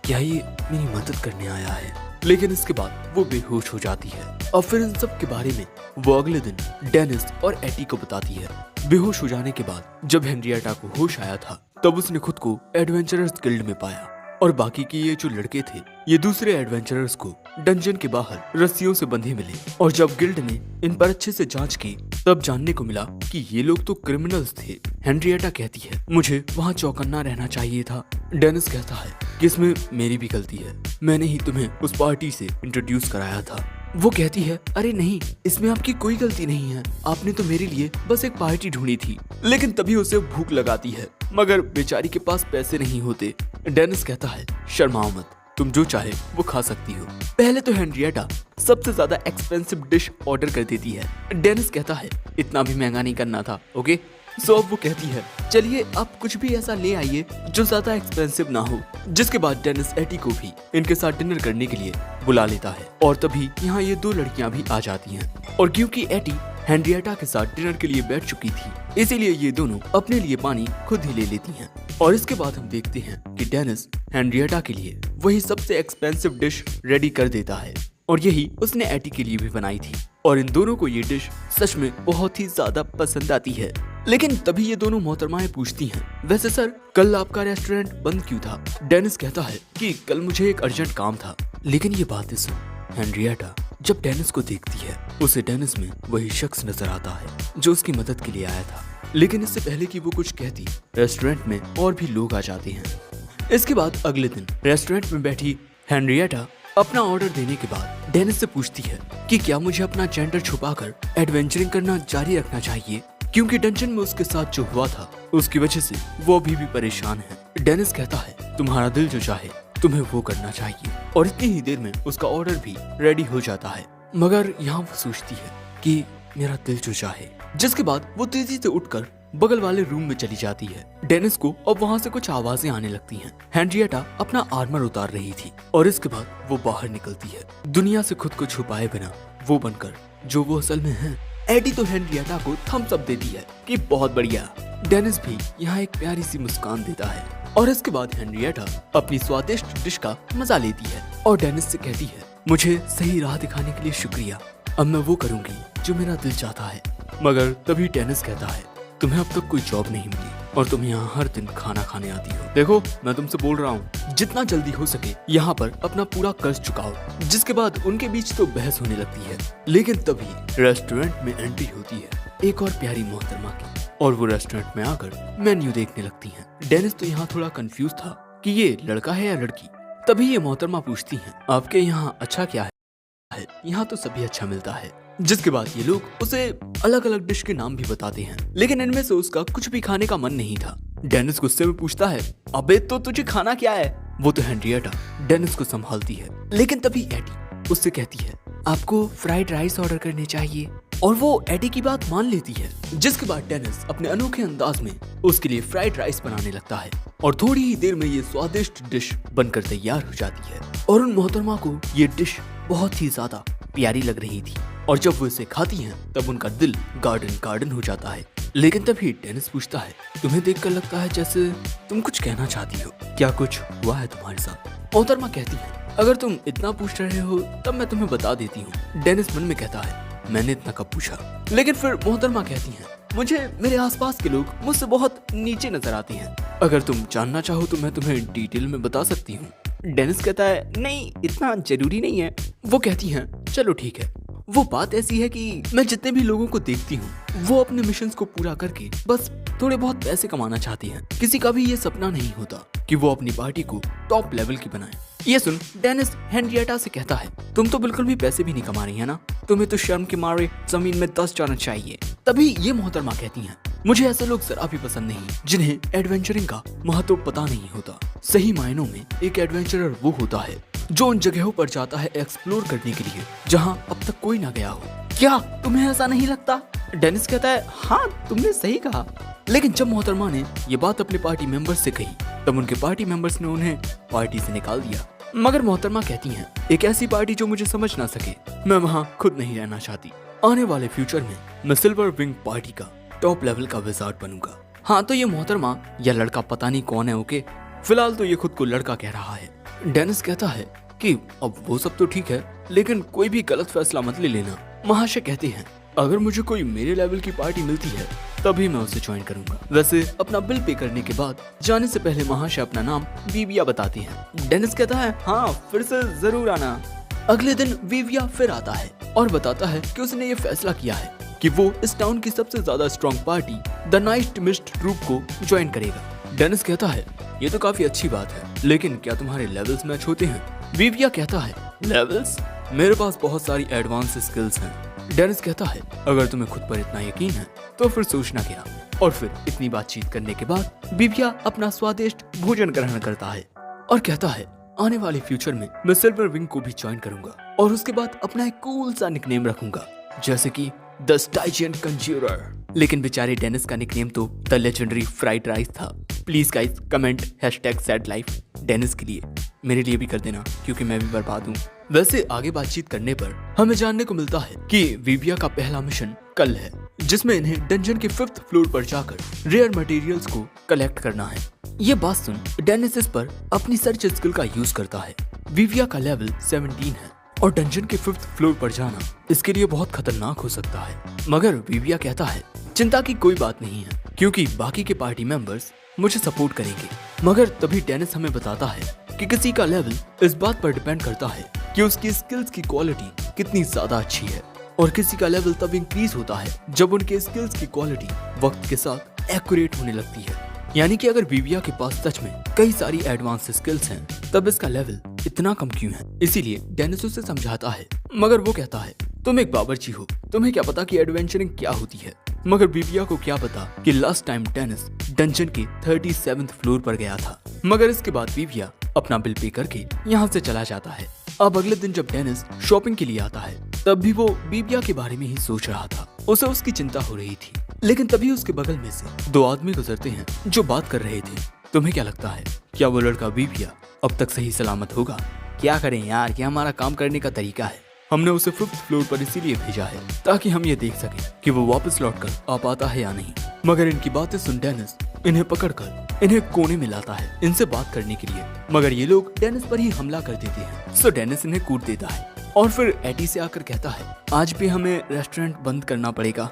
क्या ये मेरी मदद करने आया है। लेकिन इसके बाद वो बेहोश हो जाती है। और फिर इन सब के बारे में वो अगले दिन डेनिस और एटी को बताती है। बेहोश हो जाने के बाद जब हेनरिएटा को होश आया था तब उसने खुद को एडवेंचरर्स गिल्ड में पाया और बाकी के ये जो लड़के थे ये दूसरे एडवेंचरर्स को डंजन के बाहर रस्सियों से बंधे मिले। और जब गिल्ड ने इन पर अच्छे से जांच की तब जानने को मिला कि ये लोग तो क्रिमिनल्स थे। हेनरिएटा कहती है मुझे वहाँ चौकन्ना रहना चाहिए था। डेनिस कहता है कि इसमें मेरी भी गलती है, मैंने ही तुम्हें उस पार्टी से इंट्रोड्यूस कराया था। वो कहती है अरे नहीं, इसमें आपकी कोई गलती नहीं है, आपने तो मेरे लिए बस एक पार्टी ढूंढी थी। लेकिन तभी उसे भूख लगाती है, मगर बेचारी के पास पैसे नहीं होते। डेनिस कहता है शर्माओ मत, तुम जो चाहे वो खा सकती हो। पहले तो हेनरिएटा सबसे ज्यादा एक्सपेंसिव डिश ऑर्डर कर देती है। डेनिस कहता है इतना भी महंगा नहीं करना था, ओके। सो अब वो कहती है चलिए आप कुछ भी ऐसा ले आइए जो ज्यादा एक्सपेंसिव ना हो। जिसके बाद डेनिस एटी को भी इनके साथ डिनर करने के लिए बुला लेता है और तभी यहाँ ये दो लड़कियां भी आ जाती हैं। और क्योंकि एटी हेनरिएटा के साथ डिनर के लिए बैठ चुकी थी इसीलिए ये दोनों अपने लिए पानी खुद ही ले लेती हैं। और इसके बाद हम देखते हैं कि डेनिस हेनरिएटा के लिए वही सबसे एक्सपेंसिव डिश रेडी कर देता है और यही उसने एटी के लिए भी बनाई थी। और इन दोनों को ये डिश सच में बहुत ही ज्यादा पसंद आती है। लेकिन तभी ये दोनों मोहतरमाएं पूछती हैं वैसे सर कल आपका रेस्टोरेंट बंद क्यों था। डेनिस कहता है कि कल मुझे एक अर्जेंट काम था। लेकिन ये बातें सुन हेनरिएटा जब डेनिस को देखती है उसे डेनिस में वही शख्स नजर आता है जो उसकी मदद के लिए आया था। लेकिन इससे पहले कि वो कुछ कहती रेस्टोरेंट में और भी लोग आ जाते हैं। इसके बाद अगले दिन रेस्टोरेंट में बैठी हेनरिएटा अपना ऑर्डर देने के बाद डेनिस से पूछती है कि क्या मुझे अपना जेंडर छुपाकर एडवेंचरिंग करना जारी रखना चाहिए, क्योंकि डंजन में उसके साथ जो हुआ था उसकी वजह से वो अभी भी परेशान है। डेनिस कहता है तुम्हारा दिल जो चाहे तुम्हें वो करना चाहिए। और इतनी ही देर में उसका ऑर्डर भी रेडी हो जाता है। मगर यहाँ वो सोचती है कि मेरा दिल जो चाहे। जिसके बाद वो तेजी से उठकर बगल वाले रूम में चली जाती है। डेनिस को अब वहाँ से कुछ आवाजें आने लगती हैं। हेनरिएटा अपना आर्मर उतार रही थी और इसके बाद वो बाहर निकलती है दुनिया से खुद को छुपाए बिना वो बनकर जो वो असल में है। एडी तो हेनरिएटा को थम्स अप देती है कि बहुत बढ़िया। डेनिस भी यहाँ एक प्यारी सी मुस्कान देता है और इसके बाद हेनरिएटा अपनी स्वादिष्ट डिश का मजा लेती है और डेनिस से कहती है मुझे सही राह दिखाने के लिए शुक्रिया, अब मैं वो करूंगी जो मेरा दिल चाहता है। मगर तभी डेनिस कहता है तुम्हें अब तक कोई जॉब नहीं मिली और तुम यहाँ हर दिन खाना खाने आती हो। देखो मैं तुमसे बोल रहा हूँ जितना जल्दी हो सके यहाँ पर अपना पूरा कर्ज चुकाओ। जिसके बाद उनके बीच तो बहस होने लगती है। लेकिन तभी रेस्टोरेंट में एंट्री होती है एक और प्यारी मोहतरमा की। और वो रेस्टोरेंट में आकर मेन्यू देखने लगती हैं। डेनिस तो यहाँ थोड़ा कंफ्यूज था कि ये लड़का है या लड़की। तभी ये मोहतरमा पूछती हैं, आपके यहाँ अच्छा क्या है? यहाँ तो सभी अच्छा मिलता है। जिसके बाद ये लोग उसे अलग अलग डिश के नाम भी बताते हैं, लेकिन इनमें से उसका कुछ भी खाने का मन नहीं था। डेनिस गुस्से में पूछता है, अबे तो तुझे खाना क्या है? वो तो हेनरिएटा डेनिस को संभालती है, लेकिन तभी एडी उससे कहती है, आपको फ्राइड राइस ऑर्डर करने चाहिए। और वो एडी की बात मान लेती है। जिसके बाद डेनिस अपने अनोखे अंदाज में उसके लिए फ्राइड राइस बनाने लगता है और थोड़ी ही देर में ये स्वादिष्ट डिश बनकर तैयार हो जाती है। और उन मोहतरमा को ये डिश बहुत ही ज्यादा प्यारी लग रही थी और जब वो इसे खाती हैं तब उनका दिल गार्डन गार्डन हो जाता है। लेकिन तभी डेनिस पूछता है, तुम्हें देखकर लगता है जैसे तुम कुछ कहना चाहती हो, क्या कुछ हुआ है तुम्हारे साथ? मोहतरमा कहती है, अगर तुम इतना पूछ रहे हो तब मैं तुम्हें बता देती हूँ। डेनिस मन में कहता है, मैंने इतना कब पूछा? लेकिन फिर मोहतरमा कहती हैं, मुझे मेरे आसपास के लोग मुझसे बहुत नीचे नजर आते हैं, अगर तुम जानना चाहो तो मैं तुम्हें डिटेल में बता सकती हूँ। डेनिस कहता है, नहीं इतना जरूरी नहीं है। वो कहती हैं, चलो ठीक है। वो बात ऐसी है कि मैं जितने भी लोगों को देखती हूँ वो अपने मिशंस को पूरा करके बस थोड़े बहुत पैसे कमाना चाहती हैं। किसी का भी ये सपना नहीं होता कि वो अपनी पार्टी को टॉप लेवल की बनाए। ये सुन डेनिस हेनरिएटा से कहता है, तुम तो बिल्कुल भी पैसे भी नहीं कमा रही है ना, तुम्हें तो शर्म के मारे जमीन में दस जाना चाहिए। तभी ये मोहतरमा कहती हैं, मुझे ऐसे लोग जरा भी पसंद नहीं जिन्हें एडवेंचरिंग का महत्व पता नहीं होता। सही मायनों में एक एडवेंचरर वो होता है जो उन जगहों पर जाता है एक्सप्लोर करने के लिए जहां अब तक कोई ना गया हो। क्या तुम्हें ऐसा नहीं लगता? डेनिस कहता है, हाँ तुमने सही कहा। लेकिन जब मोहतरमा ने ये बात अपने पार्टी मेंबर्स से कही तब उनके पार्टी मेंबर्स ने उन्हें पार्टी से निकाल दिया। मगर मोहतरमा कहती हैं, एक ऐसी पार्टी जो मुझे समझ ना सके मैं वहाँ खुद नहीं रहना चाहती। आने वाले फ्यूचर में मैं सिल्वर विंग पार्टी का टॉप लेवल का विजार्ड बनूंगा। हाँ तो ये मोहतरमा या लड़का पता नहीं कौन है। ओके फिलहाल तो ये खुद को लड़का कह रहा है। डेनिस कहता है कि अब वो सब तो ठीक है लेकिन कोई भी गलत फैसला मत ले लेना। महाशय कहते हैं, अगर मुझे कोई मेरे लेवल की पार्टी मिलती है तभी मैं उसे ज्वाइन करूंगा। वैसे अपना बिल पे करने के बाद जाने से पहले महाशय अपना नाम विविया बताती हैं। डेनिस कहता है, हाँ फिर से जरूर आना। अगले दिन विविया फिर आता है और बताता है कि उसने ये फैसला किया है कि वो इस टाउन की सबसे ज्यादा strong party the night mist troop को ज्वाइन करेगा। डेनिस कहता है, ये तो काफी अच्छी बात है, लेकिन क्या तुम्हारे लेवल्स मैच होते हैं? विविया कहता है, लेवल्स? मेरे पास बहुत सारी एडवांस स्किल्स हैं। डेनिस कहता है, अगर तुम्हें खुद पर इतना यकीन है तो फिर सोचना क्या। और फिर इतनी बातचीत करने के बाद विविया अपना स्वादिष्ट भोजन ग्रहण करता है और कहता है, आने वाले फ्यूचर में मैं सिल्वर विंग को भी ज्वाइन करूंगा और उसके बाद अपना एक कूल सा निकनेम रखूंगा जैसे कि द स्टाइजियन कंज्यूरर। लेकिन बेचारे डेनिस का निकनेम तो द लेजेंडरी फ्राइड राइस था। Please guys comment #SadLife Dennis के लिए, मेरे लिए भी कर देना क्योंकि मैं भी बर्बाद हूँ। वैसे आगे बातचीत करने पर हमें जानने को मिलता है कि विविया का पहला मिशन कल है जिसमें इन्हें डंजन के 5th फ्लोर पर जाकर रेयर मटेरियल्स को कलेक्ट करना है। ये बात सुन डेनिस इस पर अपनी सर्च स्किल का यूज करता है। विविया का लेवल 17 है और डंजन के 5th फ्लोर पर जाना इसके लिए बहुत खतरनाक हो सकता है। मगर विविया कहता है, चिंता की कोई बात नहीं है क्योंकि बाकी के पार्टी मेंबर्स मुझे सपोर्ट करेंगे। मगर तभी डेनिस हमें बताता है कि किसी का लेवल इस बात पर डिपेंड करता है कि उसकी स्किल्स की क्वालिटी कितनी ज्यादा अच्छी है और किसी का लेवल तब इंक्रीज होता है जब उनके स्किल्स की क्वालिटी वक्त के साथ एक्यूरेट होने लगती है। यानी कि अगर विविया के पास सच में कई सारी एडवांस स्किल्स हैं तब इसका लेवल इतना कम क्यों है। इसीलिए डेनिस उसे समझाता है मगर वो कहता है, तुम एक बावर्ची हो, तुम्हें क्या पता कि एडवेंचरिंग क्या होती है। मगर विविया को क्या पता कि लास्ट टाइम डेनिस डंजन के 37th फ्लोर पर गया था। मगर इसके बाद विविया अपना बिल पे करके यहाँ से चला जाता है। अब अगले दिन जब डेनिस शॉपिंग के लिए आता है तब भी वो विविया के बारे में ही सोच रहा था। उसे उसकी चिंता हो रही थी। लेकिन तभी उसके बगल में से 2 आदमी गुजरते हैं जो बात कर रहे थे। तुम्हें क्या लगता है, क्या वो लड़का विविया अब तक सही सलामत होगा? क्या करें यार, क्या हमारा काम करने का तरीका है। हमने उसे 5th फ्लोर पर इसीलिए भेजा है ताकि हम ये देख सकें कि वो वापस लौटकर आ पाता है या नहीं। मगर इनकी बातें सुन डेनिस इन्हें पकड़कर इन्हें कोने में लाता है इनसे बात करने के लिए। मगर ये लोग डेनिस पर ही हमला कर देते हैं। सो डेनिस इन्हें कूट देता है और फिर एटी से आकर कहता है, आज भी हमें रेस्टोरेंट बंद करना पड़ेगा।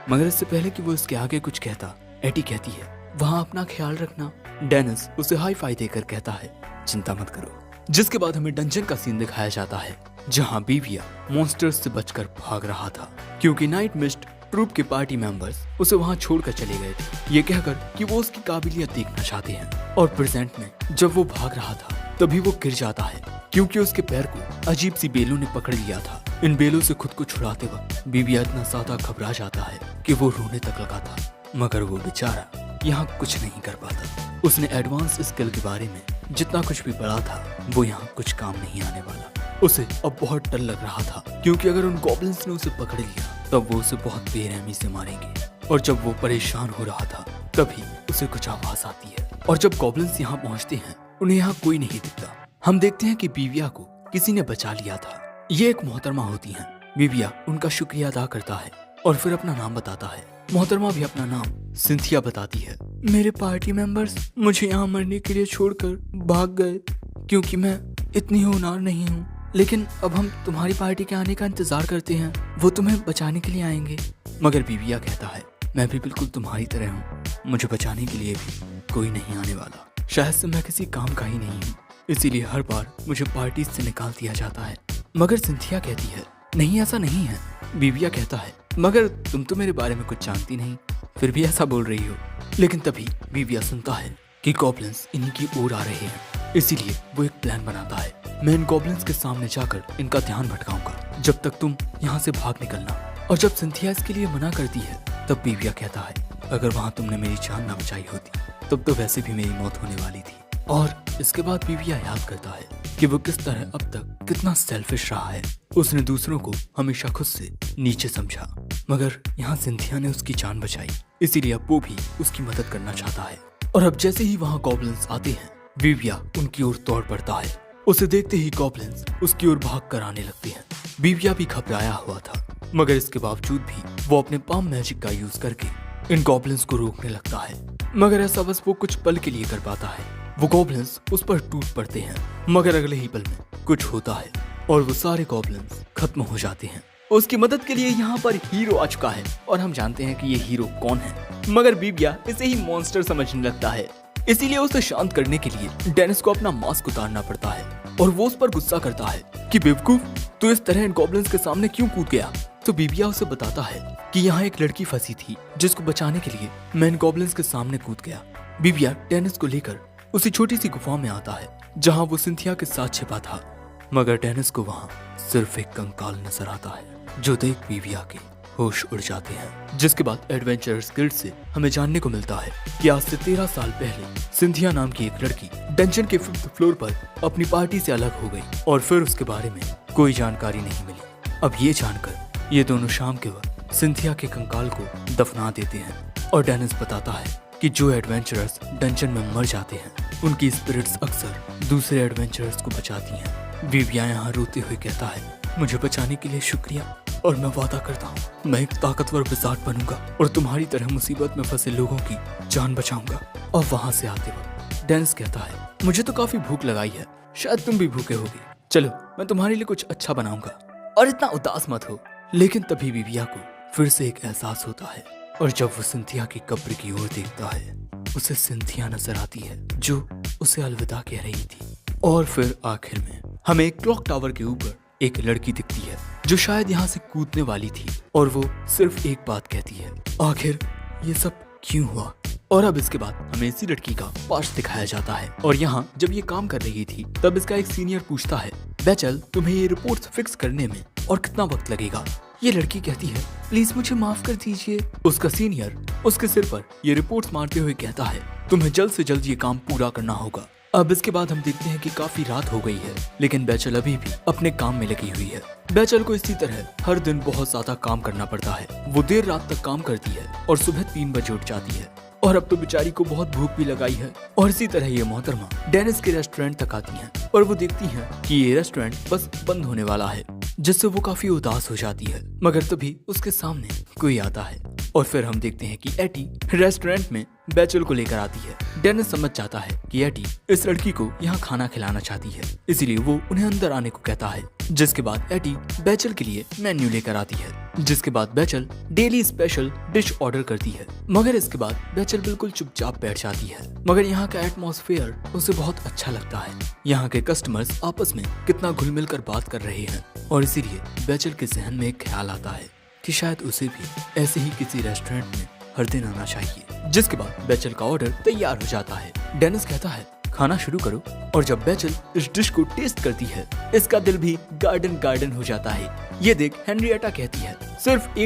मगर इससे पहले कि वो इसके आगे कुछ कहता, एटी कहती है, वहाँ अपना ख्याल रखना। डेनिस उसे हाई फाई देकर कहता है, चिंता मत करो। जिसके बाद हमें डंजन का सीन दिखाया जाता है जहाँ विविया मॉन्स्टर्स से बचकर भाग रहा था क्योंकि नाइट मिस्ट ट्रूप के पार्टी मेंबर्स उसे वहाँ छोड़कर चले गए थे, ये कहकर कि वो उसकी काबिलियत देखना चाहते हैं। और प्रेजेंट में जब वो भाग रहा था तभी वो गिर जाता है क्योंकि उसके पैर को अजीब सी बेलों ने पकड़ लिया था। इन बेलों से खुद को छुड़ाते वक्त बीबिया इतना ज्यादा घबरा जाता है कि वो रोने तक लगा था, मगर वो बेचारा यहाँ कुछ नहीं कर पाता। उसने एडवांस स्किल के बारे में जितना कुछ भी पढ़ा था वो यहाँ कुछ काम नहीं आने वाला। उसे अब बहुत डर लग रहा था क्योंकि अगर उन गॉब्लिन्स ने उसे पकड़ लिया तब वो उसे बहुत बेरहमी से मारेंगे। और जब वो परेशान हो रहा था तभी उसे कुछ आवाज आती है और जब गॉब्लिन्स यहाँ पहुँचते हैं उन्हें यहाँ कोई नहीं दिखता। हम देखते हैं कि बीबिया को किसी ने बचा लिया था। ये एक मोहतरमा होती हैं। बीबिया उनका शुक्रिया अदा करता है और फिर अपना नाम बताता है। मोहतरमा भी अपना नाम सिंथिया बताती है। मेरे पार्टी मेंबर्स मुझे यहाँ मरने के लिए छोड़कर भाग गए क्योंकि मैं इतनी होनहार नहीं हूँ, लेकिन अब हम तुम्हारी पार्टी के आने का इंतजार करते हैं, वो तुम्हें बचाने के लिए आएंगे। मगर बीबिया कहता है मैं भी बिल्कुल तुम्हारी तरह हूँ, मुझे बचाने के लिए भी कोई नहीं आने वाला। शायद से मैं किसी काम का ही नहीं हूँ, इसीलिए हर बार मुझे पार्टी से निकाल दिया जाता है। मगर सिंथिया कहती है नहीं ऐसा नहीं है। बीबिया कहता है मगर तुम तो मेरे बारे में कुछ जानती नहीं, फिर भी ऐसा बोल रही हो। लेकिन तभी बीबिया सुनता है कि गॉब्लिन्स इन्हीं की ओर आ रहे हैं, इसीलिए वो एक प्लान बनाता है। मैं इन गॉब्लिन्स के सामने जाकर इनका ध्यान भटकाऊंगा जब तक तुम यहाँ से भाग निकलना। और जब सिंथिया इसके लिए मना करती है तब बीबिया कहता है अगर वहाँ तुमने मेरी जान ना बचाई होती तब तो वैसे भी मेरी मौत होने वाली थी। और इसके बाद बीबिया याद करता है कि वो किस तरह अब तक कितना सेल्फिश रहा है। उसने दूसरों को हमेशा खुद से नीचे समझा, मगर यहाँ सिंथिया ने उसकी जान बचाई, इसीलिए अब वो भी उसकी मदद करना चाहता है। और अब जैसे ही वहाँ गॉब्लिन्स आते हैं बीबिया उनकी ओर दौड़ पड़ता है। उसे देखते ही गॉब्लिन्स उसकी ओर भाग कर आने लगते हैं। बीबिया भी घबराया हुआ था, मगर इसके बावजूद भी वो अपने पाम मैजिक का यूज करके इन गॉब्लिन्स को रोकने लगता है। मगर ऐसा बस वो कुछ पल के लिए कर पाता है। वो गॉब्लिन्स उस पर टूट पड़ते हैं, मगर अगले ही पल में कुछ होता है और वो सारे गॉब्लिन्स खत्म हो जाते हैं। उसकी मदद के लिए यहाँ पर हीरो आ चुका है और हम जानते हैं कि ये हीरो कौन है, मगर बीबिया इसे ही मॉन्स्टर समझने लगता है। इसीलिए उसे शांत करने के लिए डेनिस को अपना मास्क उतारना पड़ता है और वो उस पर गुस्सा करता है कि बेवकूफ तू इस तरह इन गॉब्लिन्स के सामने क्यों कूद गया। तो बीबिया उसे बताता है कि यहाँ एक लड़की फंसी थी जिसको बचाने के लिए मैं इन गॉब्लिन्स के सामने कूद गया। बीबिया डेनिस को लेकर उसी छोटी सी गुफा में आता है जहाँ वो सिंथिया के साथ छिपा था, मगर डेनिस को वहाँ सिर्फ एक कंकाल नजर आता है जो देख बीबिया के होश उड़ जाते हैं। जिसके बाद एडवेंचरर्स गिल्ड से हमें जानने को मिलता है कि आज से 13 साल पहले सिंथिया नाम की एक लड़की डंजन के 5th फ्लोर पर अपनी पार्टी से अलग हो गई और फिर उसके बारे में कोई जानकारी नहीं मिली। अब ये जानकर ये दोनों शाम के वक्त सिंथिया के कंकाल को दफना देते हैं और डेनिस बताता है कि जो एडवेंचरर्स डंजन में मर जाते हैं उनकी स्पिरिट्स अक्सर दूसरे एडवेंचरर्स को बचाती हैं। बीबिया यहाँ रोते हुए कहता है मुझे बचाने के लिए शुक्रिया और मैं वादा करता हूँ मैं एक ताकतवर विज़ार्ड बनूंगा और तुम्हारी तरह मुसीबत में फंसे लोगों की जान बचाऊंगा। और वहाँ से आते वक्त डेनिस कहता है मुझे तो काफी भूख लगाई है, शायद तुम भी भूखे होगे, चलो मैं तुम्हारे लिए कुछ अच्छा बनाऊंगा और इतना उदास मत हो। लेकिन तभी बीबिया को फिर से एक एहसास होता है और जब वो सिंथिया की कब्र की ओर देखता है उसे सिंथिया नजर आती है जो उसे अलविदा कह रही थी। और फिर आखिर में हमें एक क्लॉक टावर के ऊपर एक लड़की दिखती है जो शायद यहाँ से कूदने वाली थी और वो सिर्फ एक बात कहती है आखिर ये सब क्यों हुआ। और अब इसके बाद हमें इसी लड़की का पास्ट दिखाया जाता है और यहाँ जब ये काम कर रही थी तब इसका एक सीनियर पूछता है बैचल तुम्हें ये रिपोर्ट्स फिक्स करने में और कितना वक्त लगेगा। ये लड़की कहती है प्लीज मुझे माफ कर दीजिए। उसका सीनियर उसके सिर पर ये रिपोर्ट्स मारते हुए कहता है तुम्हें जल्द से जल्द ये काम पूरा करना होगा। अब इसके बाद हम देखते हैं कि काफी रात हो गई है लेकिन बैचल अभी भी अपने काम में लगी हुई है। बैचल को इसी तरह हर दिन बहुत ज्यादा काम करना पड़ता है। वो देर रात तक काम करती है और सुबह 3 बजे उठ जाती है और अब तो बेचारी को बहुत भूख भी लगाई है। और इसी तरह ये मोहतरमा डेनिस के रेस्टोरेंट तक आती हैं और वो देखती हैं कि ये रेस्टोरेंट बस बंद होने वाला है, जिससे वो काफी उदास हो जाती है। मगर तभी उसके सामने कोई आता है और फिर हम देखते हैं कि एटी रेस्टोरेंट में बैचल को लेकर आती है। डेनिस समझ जाता है कि एटी इस लड़की को यहाँ खाना खिलाना चाहती है, इसीलिए वो उन्हें अंदर आने को कहता है। जिसके बाद एटी बैचल के लिए मेन्यू लेकर आती है, जिसके बाद battle daily special dish order करती है। मगर इसके बाद बैचल बिल्कुल चुपचाप बैठ जाती है। मगर यहाँ का एटमॉस्फेयर उसे बहुत अच्छा लगता है। यहाँ के कस्टमर्स आपस में कितना घुल मिल कर बात कर रहे हैं और इसीलिए बैचल के जहन में एक ख्याल आता है कि शायद उसे भी ऐसे ही किसी रेस्टोरेंट में हर दिन आना चाहिए। जिसके बाद बेचल का ऑर्डर तैयार हो जाता है। डेनिस कहता है खाना शुरू करो, और जब बेचल इस डिश को टेस्ट करती है इसका दिल भी गार्डन गार्डन हो जाता है। ये देख हेनरिएटा कहती है सिर्फ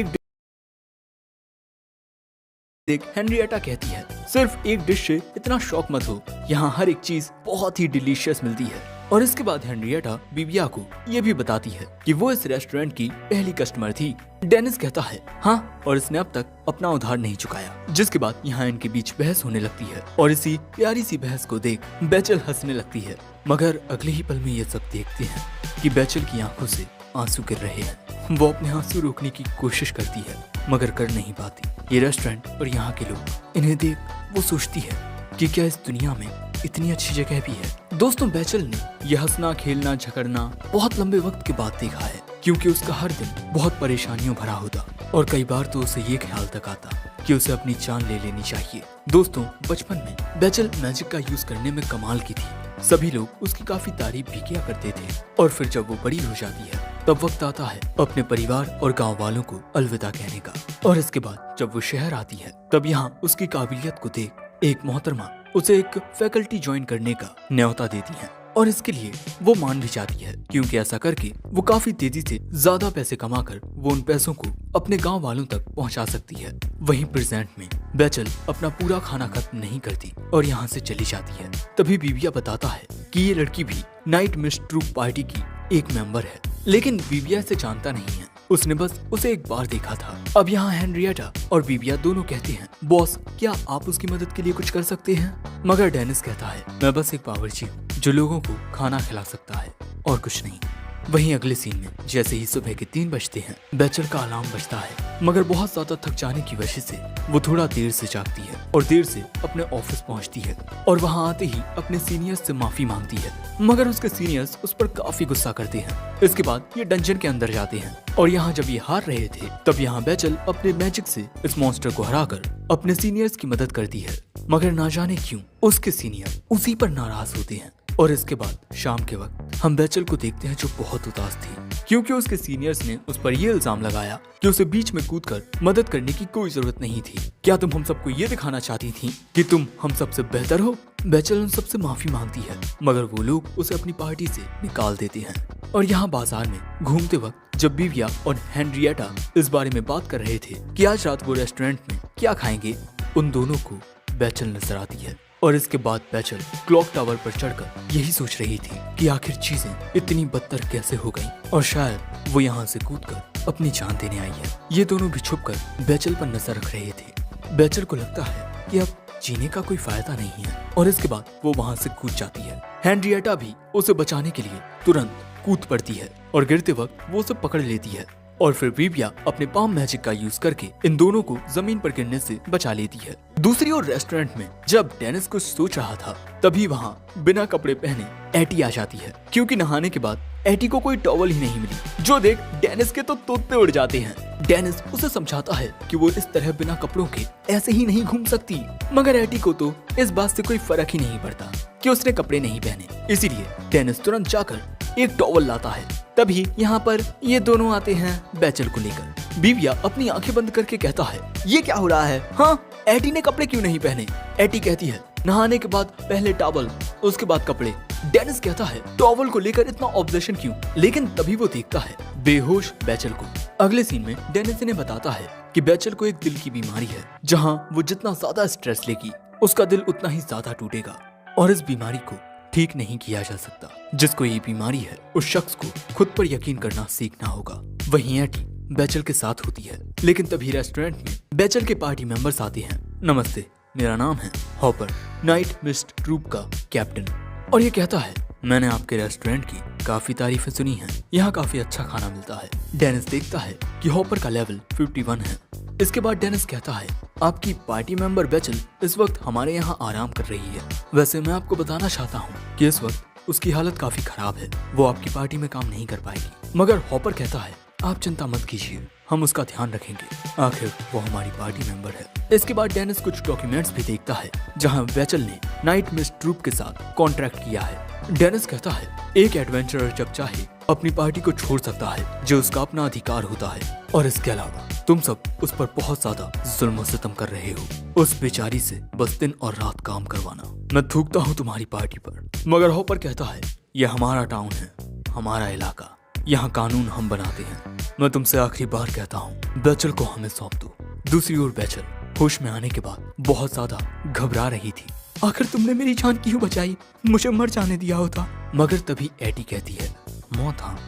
एक डिश से इतना शौक मत हो, यहाँ हर एक चीज बहुत ही डिलीशियस मिलती है। और इसके बाद हेनरिएटा विविया को ये भी बताती है कि वो इस रेस्टोरेंट की पहली कस्टमर थी। डेनिस कहता है हाँ, और इसने अब तक अपना उधार नहीं चुकाया। जिसके बाद यहाँ इनके बीच बहस होने लगती है, और इसी प्यारी सी बहस को देख बेचल हंसने लगती है। मगर अगले ही पल में ये सब देखते हैं कि बेचल की आंखों से आंसू गिर रहे हैं। वो अपने आंसू रोकने की कोशिश करती है मगर कर नहीं पाती। ये रेस्टोरेंट और यहाँ के लोग इन्हें देख वो सोचती है कि क्या इस दुनिया में इतनी अच्छी जगह भी है। दोस्तों, बेचल ने यह हंसना खेलना झगड़ना बहुत लंबे वक्त के बाद देखा है, क्योंकि उसका हर दिन बहुत परेशानियों भरा होता और कई बार तो उसे ये ख्याल तक आता कि उसे अपनी जान ले लेनी चाहिए। दोस्तों, बचपन में बेचल मैजिक का यूज करने में कमाल की थी। सभी लोग उसकी काफी तारीफ भी किया करते थे। और फिर जब वो बड़ी हो जाती है तब वक्त आता है अपने परिवार और गांव वालों को अलविदा कहने का। और इसके बाद जब वो शहर आती है तब यहाँ उसकी काबिलियत को देख एक मोहतरमा उसे एक फैकल्टी ज्वाइन करने का न्योता देती है। और इसके लिए वो मान भी जाती है, क्योंकि ऐसा करके वो काफी तेजी से ज्यादा पैसे कमाकर वो उन पैसों को अपने गांव वालों तक पहुंचा सकती है। वहीं प्रेजेंट में बेचल अपना पूरा खाना खत्म नहीं करती और यहाँ से चली जाती है। तभी विविया बताता है कि ये लड़की भी नाइट मिस्ट ट्रूप पार्टी की एक मेंबर है, लेकिन विविया इसे जानता नहीं है। उसने बस उसे एक बार देखा था। अब यहाँ हेनरिएटा और विविया दोनों कहते हैं बॉस, क्या आप उसकी मदद के लिए कुछ कर सकते हैं? मगर डेनिस कहता है मैं बस एक बावर्ची हूँ जो लोगों को खाना खिला सकता है और कुछ नहीं। वहीं अगले सीन में जैसे ही सुबह के 3 बजते हैं बेचल का अलार्म बजता है, मगर बहुत ज्यादा थक जाने की वजह से वो थोड़ा देर से जागती है और देर से अपने ऑफिस पहुंचती है। और वहां आते ही अपने सीनियर्स से माफी मांगती है, मगर उसके सीनियर्स उस पर काफी गुस्सा करते हैं। इसके बाद ये डंजन के अंदर जाते हैं और यहाँ जब ये हार रहे थे तब यहाँ बेचल अपने मैजिक से इस मॉन्स्टर को हराकर अपने सीनियर्स की मदद करती है। मगर ना जाने क्यों उसके सीनियर उसी पर नाराज होते हैं। और इसके बाद शाम के वक्त हम बेचल को देखते हैं जो बहुत उदास थी, क्योंकि उसके सीनियर्स ने उस पर ये इल्जाम लगाया कि उसे बीच में कूदकर मदद करने की कोई जरूरत नहीं थी। क्या तुम हम सबको ये दिखाना चाहती थी कि तुम हम सबसे बेहतर हो? बेचल उन सबसे माफी मांगती है, मगर वो लोग उसे अपनी पार्टी से निकाल देते हैं। और यहाँ बाजार में घूमते वक्त जब विविया और हेनरिएटा इस बारे में बात कर रहे थे कि आज रात वो रेस्टोरेंट में क्या खाएंगे, उन दोनों को बेचल नजर आती है। और इसके बाद बेचल क्लॉक टावर पर चढ़कर यही सोच रही थी कि आखिर चीजें इतनी बदतर कैसे हो गईं, और शायद वो यहाँ से कूदकर अपनी जान देने आई है। ये दोनों भी छुपकर बेचल पर नजर रख रहे थे। बेचल को लगता है कि अब जीने का कोई फायदा नहीं है, और इसके बाद वो वहाँ से कूद जाती है। हेनरिएटा भी उसे बचाने के लिए तुरंत कूद पड़ती है और गिरते वक्त वो उसे पकड़ लेती है। और फिर विविया अपने पाम मैजिक का यूज करके इन दोनों को जमीन पर गिरने से बचा लेती है। दूसरी ओर रेस्टोरेंट में जब डेनिस कुछ सोच रहा था तभी वहाँ बिना कपड़े पहने एटी आ जाती है, क्योंकि नहाने के बाद एटी को कोई टॉवल ही नहीं मिली, जो देख डेनिस के तो तोते उड़ जाते हैं। डेनिस उसे समझाता है कि वो इस तरह बिना कपड़ों के ऐसे ही नहीं घूम सकती, मगर एटी को तो इस बात से कोई फर्क ही नहीं पड़ता कि उसने कपड़े नहीं पहने। इसीलिए डेनिस तुरंत जाकर एक टॉवल लाता है। तभी यहाँ पर ये दोनों आते हैं बेचल को लेकर। विविया अपनी आंखें बंद करके कहता है ये क्या हो रहा है? हाँ, एटी ने कपड़े क्यों नहीं पहने? एटी कहती है नहाने के बाद पहले टॉवल उसके बाद कपड़े। डेनिस कहता है टॉवल को लेकर इतना ऑब्सेशन क्यों? लेकिन तभी वो देखता है बेहोश बेचल को। अगले सीन में डेनिस इन्हें बताता है कि बेचल को एक दिल की बीमारी है, जहाँ वो जितना ज्यादा स्ट्रेस लेगी उसका दिल उतना ही ज्यादा टूटेगा, और इस बीमारी को ठीक नहीं किया जा सकता। जिसको ये बीमारी है उस शख्स को खुद पर यकीन करना सीखना होगा। वहीं एटी बेचल के साथ होती है, लेकिन तभी रेस्टोरेंट में बेचल के पार्टी मेंबर्स आते हैं। नमस्ते, मेरा नाम है हॉपर, नाइट मिस्ट ट्रूप का कैप्टन। और ये कहता है मैंने आपके रेस्टोरेंट की काफी तारीफें सुनी हैं, यहाँ काफी अच्छा खाना मिलता है। डेनिस देखता है कि हॉपर का लेवल 51 है। इसके बाद डेनिस कहता है आपकी पार्टी मेंबर बेचल इस वक्त हमारे यहाँ आराम कर रही है। वैसे मैं आपको बताना चाहता हूँ कि इस वक्त उसकी हालत काफी खराब है, वो आपकी पार्टी में काम नहीं कर पाएगी। मगर हॉपर कहता है आप चिंता मत कीजिए, हम उसका ध्यान रखेंगे, आखिर वो हमारी पार्टी मेंबर है। इसके बाद डेनिस कुछ डॉक्यूमेंट्स भी देखता है जहाँ बेचल ने नाइट मिस्ट ट्रूप के साथ कॉन्ट्रैक्ट किया है। डेनिस कहता है एक एडवेंचरर जब चाहे अपनी पार्टी को छोड़ सकता है जो उसका अपना अधिकार होता है। और इसके अलावा तुम सब उस पर बहुत ज्यादा जुल्म सितम कर रहे हो, उस बेचारी से बस दिन और रात काम करवाना। मैं थूकता हूँ तुम्हारी पार्टी पर। मगर हॉपर कहता है यह हमारा टाउन है, हमारा इलाका, यहाँ कानून हम बनाते हैं। मैं तुमसे आखिरी बार कहता हूँ बेचल को हमें सौंप दो। दूसरी ओर बेचल होश में आने के बाद बहुत ज्यादा घबरा रही थी। आखिर तुमने मेरी जान क्यों बचाई, मुझे मर जाने दिया होता। मगर तभी एटी कहती है मौत, हाँ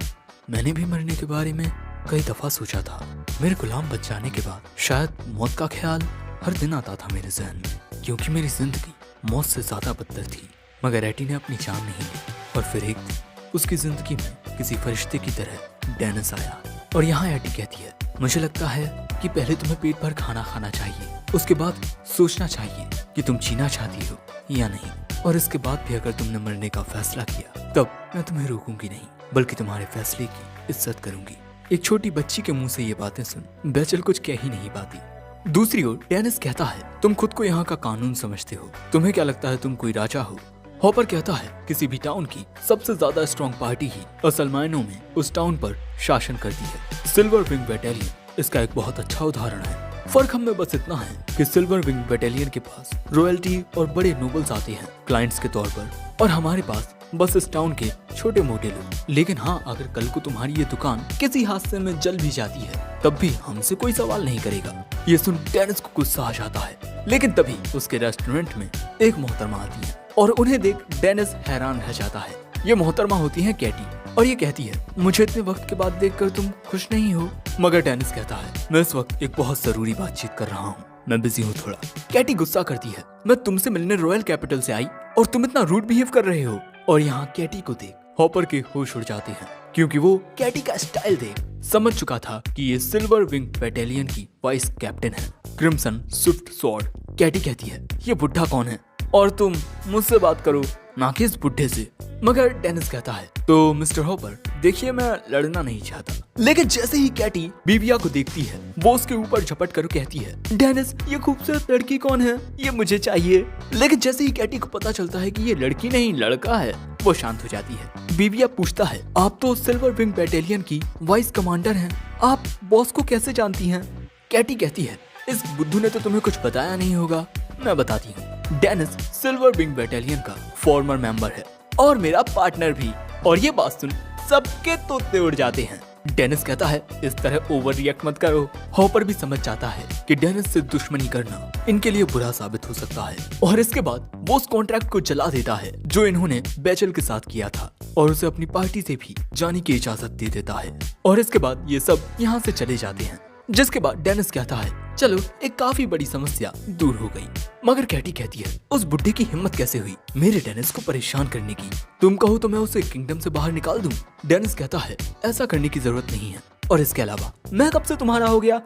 मैंने भी मरने के बारे में कई दफा सोचा था। मेरे गुलाम बच जाने के बाद शायद मौत का ख्याल हर दिन आता था मेरे जहन में, क्योंकि मेरी जिंदगी मौत से ज्यादा बदतर थी। मगर एटी ने अपनी जान नहीं ली और फिर एक दिन उसकी जिंदगी में किसी फरिश्ते की तरह डेनिस आया। और यहाँ एटी कहती है मुझे लगता है कि पहले तुम्हें पेट भर खाना खाना चाहिए, उसके बाद सोचना चाहिए कि तुम जीना चाहती हो या नहीं। और इसके बाद भी अगर तुमने मरने का फैसला किया तब मैं तुम्हें रोकूंगी नहीं, बल्कि तुम्हारे फैसले की इज्जत करूंगी। एक छोटी बच्ची के मुंह से ये बातें सुन बेचल कुछ कह ही नहीं पाती। दूसरी ओर डेनिस कहता है तुम खुद को यहाँ का कानून समझते हो, तुम्हें क्या लगता है तुम कोई राजा हो। हॉपर कहता है किसी भी टाउन की सबसे ज्यादा स्ट्रॉन्ग पार्टी ही असल मायनों में उस टाउन पर शासन करती है। सिल्वर विंग बैटेलियन इसका एक बहुत अच्छा उदाहरण है। फर्क हम में बस इतना है कि सिल्वर विंग बैटेलियन के पास रॉयल्टी और बड़े नोबल्स आते हैं क्लाइंट्स के तौर पर, और हमारे पास बस इस टाउन के छोटे मोटे लोग। लेकिन हाँ, अगर कल को तुम्हारी ये दुकान किसी हादसे में जल भी जाती है तब भी हमसे कोई सवाल नहीं करेगा। ये सुन डेनिस को गुस्सा आ जाता है। लेकिन तभी उसके रेस्टोरेंट में एक मोहतरमा आती है और उन्हें देख डेनिस हैरान रह जाता है। ये मोहतरमा होती है कैटी और ये कहती है मुझे इतने वक्त के बाद देखकर तुम खुश नहीं हो। मगर डेनिस कहता है मैं इस वक्त एक बहुत जरूरी बातचीत कर रहा हूँ, मैं बिजी हूँ थोड़ा। कैटी गुस्सा करती है मैं तुमसे मिलने रॉयल कैपिटल से आई और तुम इतना रूड बिहेव कर रहे हो। और यहाँ कैटी को देख हॉपर के होश उड़ जाते हैं, क्योंकि वो कैटी का स्टाइल देख समझ चुका था कि ये सिल्वर विंग बैटेलियन की वाइस कैप्टन है, क्रिम्सन स्विफ्ट स्वॉर्ड। कैटी कहती है ये बुढ़ा कौन है और तुम मुझसे बात करो ना कि इस बुढ़े से। मगर डेनिस कहता है तो मिस्टर हॉपर देखिए मैं लड़ना नहीं चाहता। लेकिन जैसे ही कैटी बीबिया को देखती है वो उसके ऊपर झपट कर कहती है डेनिस ये खूबसूरत लड़की कौन है, ये मुझे चाहिए। लेकिन जैसे ही कैटी को पता चलता है कि ये लड़की नहीं लड़का है वो शांत हो जाती है। बीबिया पूछता है आप तो सिल्वर विंग बैटेलियन की वाइस कमांडर हैं, आप बॉस को कैसे जानती हैं। कैटी कहती है इस बुद्धू ने तो तुम्हें कुछ बताया नहीं होगा, मैं बताती हूँ। डेनिस सिल्वर विंग बैटेलियन का फॉर्मर मेंबर है और मेरा पार्टनर भी। और ये बात सुन सबके तोते उड़ जाते हैं। डेनिस कहता है इस तरह ओवर रिएक्ट मत करो। हॉपर भी समझ जाता है कि डेनिस से दुश्मनी करना इनके लिए बुरा साबित हो सकता है और इसके बाद वो उस कॉन्ट्रैक्ट को जला देता है जो इन्होंने बेचल के साथ किया था और उसे अपनी पार्टी से भी जाने की इजाजत दे देता है। और इसके बाद ये सब यहाँ से चले जाते हैं, जिसके बाद डेनिस कहता है चलो एक काफी बड़ी समस्या दूर हो गई। मगर कैटी कहती है उस बुड्ढे की हिम्मत कैसे हुई मेरे डेनिस को परेशान करने की, तुम कहो तो मैं उसे किंगडम से बाहर निकाल दूं। डेनिस कहता है ऐसा करने की जरूरत नहीं है और इसके अलावा मैं कब से तुम्हारा हो गया।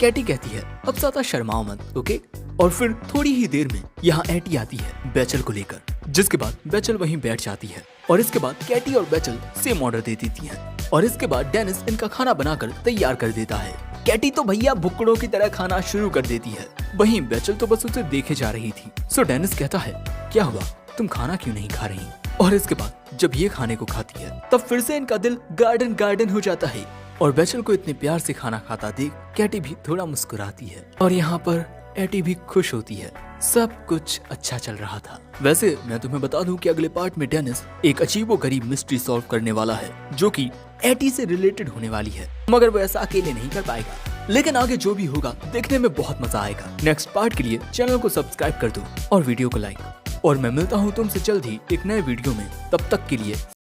कैटी कहती है अब ज्यादा शर्माओ मत, ओके। और फिर थोड़ी ही देर में यहाँ एटी आती है बेचल को लेकर, जिसके बाद बेचल वहीं बैठ जाती है और इसके बाद कैटी और बेचल सेम ऑर्डर दे देती हैं और इसके बाद डेनिस इनका खाना बनाकर तैयार कर देता है। कैटी तो भैया भुक्कड़ों की तरह खाना शुरू कर देती है, वहीं बेचल तो बस उसे देखे जा रही थी। सो डेनिस कहता है क्या हुआ तुम खाना क्यों नहीं खा रही। और इसके बाद जब ये खाने को खाती है तब फिर से इनका दिल गार्डन गार्डन हो जाता है और बेचल को इतने प्यार से खाना खाता देख कैटी भी थोड़ा मुस्कुराती है और यहाँ पर एटी भी खुश होती है। सब कुछ अच्छा चल रहा था। वैसे मैं तुम्हें बता दूं कि अगले पार्ट में डेनिस एक अजीबोगरीब मिस्ट्री सॉल्व करने वाला है जो कि एटी से रिलेटेड होने वाली है, मगर वो ऐसा अकेले नहीं कर पाएगा। लेकिन आगे जो भी होगा देखने में बहुत मजा आएगा। नेक्स्ट पार्ट के लिए चैनल को सब्सक्राइब कर दो और वीडियो को लाइक। और मैं मिलता हूँ तुमसे जल्द ही एक नए वीडियो में, तब तक के लिए